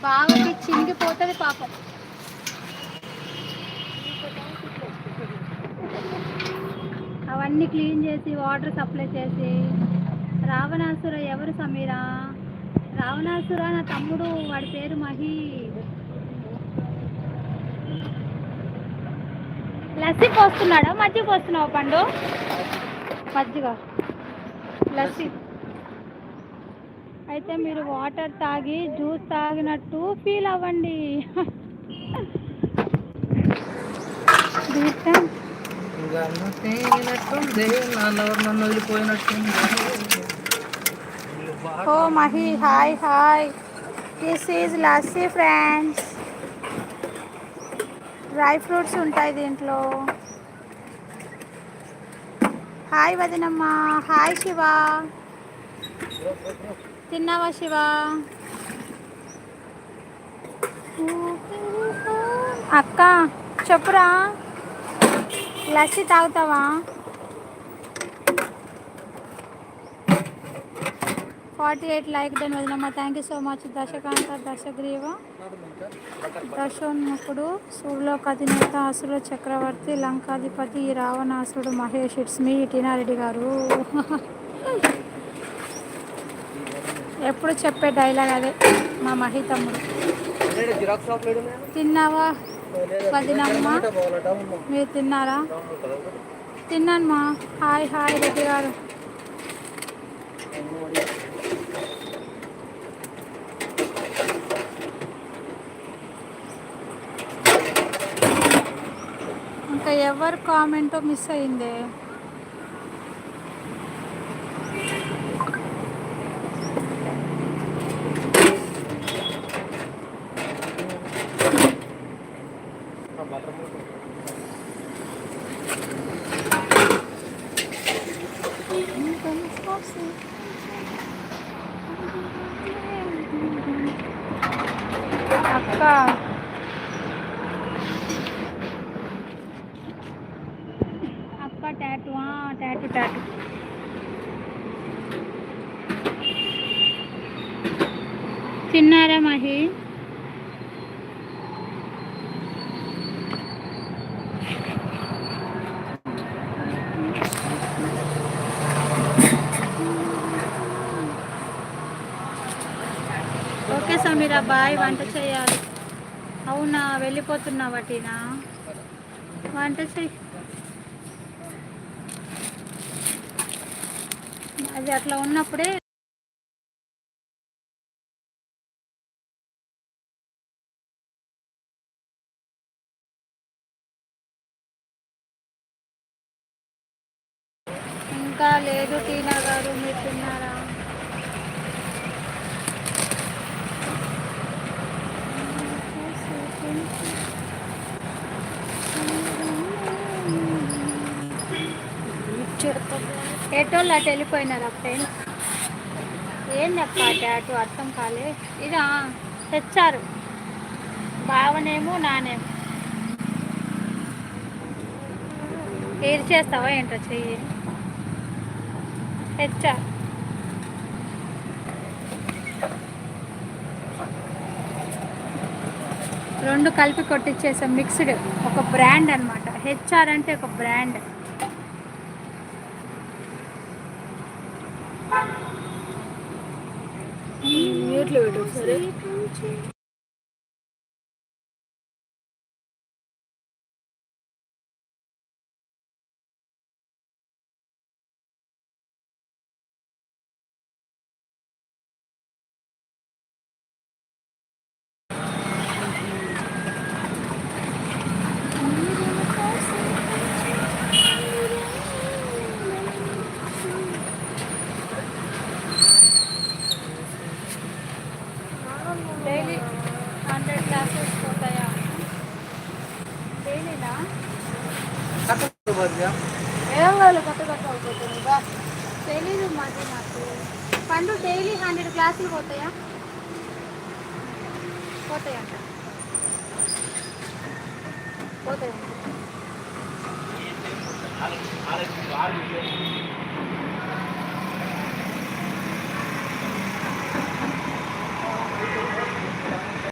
బావకి చింగిపోతుంది పాపం. అవన్నీ క్లీన్ చేసి వాటర్ సప్లై చేసి. రావణాసుర ఎవరు సమీరా? రావణాసుర నా తమ్ముడు, వాడి పేరు మహి. లస్సీ పోస్తున్నాడా మజ్జిగ పోస్తున్నావు పండు? మజ్జిగ లస్సీ. అయితే మీరు వాటర్ తాగి జ్యూస్ తాగినట్టు ఫీల్ అవ్వండి. ఓ Mahi hi hi. This is lassi friends. Dry fruits ఉంటాయి దీంట్లో. హాయ్ వదినమ్మ. హాయ్ శివ. తిన్నావా శివ? అక్క చెప్పురా, లస్సీ తాగుతావా? 48 లైక్ డన్ వదినమ్మ. Thank you so much. దశకాంత దశగ్రీవ దశోన్ముఖుడు సూర్లోక అధినేత అసుర చక్రవర్తి లంకాధిపతి ఈ రావణాసురుడు మహేష్. ఇట్స్ మీ టీనారెడ్డి గారు. ఎప్పుడు చెప్పే డైలాగ్ అదే మా మహి తమ్ముడు. తిన్నావా వదినమ్మ? మీరు తిన్నారా? తిన్నాను మా. హాయ్ హాయ్ రెడ్డి గారు. ఇంకా ఎవరు కామెంటో మిస్ అయిందే. అక్క అక్క టాటూ టాటూ టాటూ. తిన్నారా మహి? Okay Sameera bye. వంట చేయాలి. అవునా, వెళ్ళిపోతున్నావా టీనా? వంట చెయ్యి. అది అట్లా ఉన్నప్పుడే ఇంకా లేదు టీనా గారు. మీరు తిన్నారా? ఎటోళ్ళు అటు వెళ్ళిపోయినారా ఫ్రెండ్స్? ఏందక్క టాటూ అర్థం కాలే. ఇదా తెచ్చారు బావనేమో నానేమో. ఏది చేస్తావా ఏంటో చెయ్యి. తెచ్చా. రెండు కలిపి కొట్టించేసాం మిక్స్డ్. ఒక బ్రాండ్ అనమాట. హెచ్ఆర్ అంటే ఒక బ్రాండ్. సరే డైలీ 100 క్లాసెస్ పోతాయా? డైలీనా? ఏం కాదు, కట్టకపోతుంది. తెలీదు మాది నాకు. పండు డైలీ 100 క్లాసులు పోతాయా? పోతాయంట. పోతాయంట.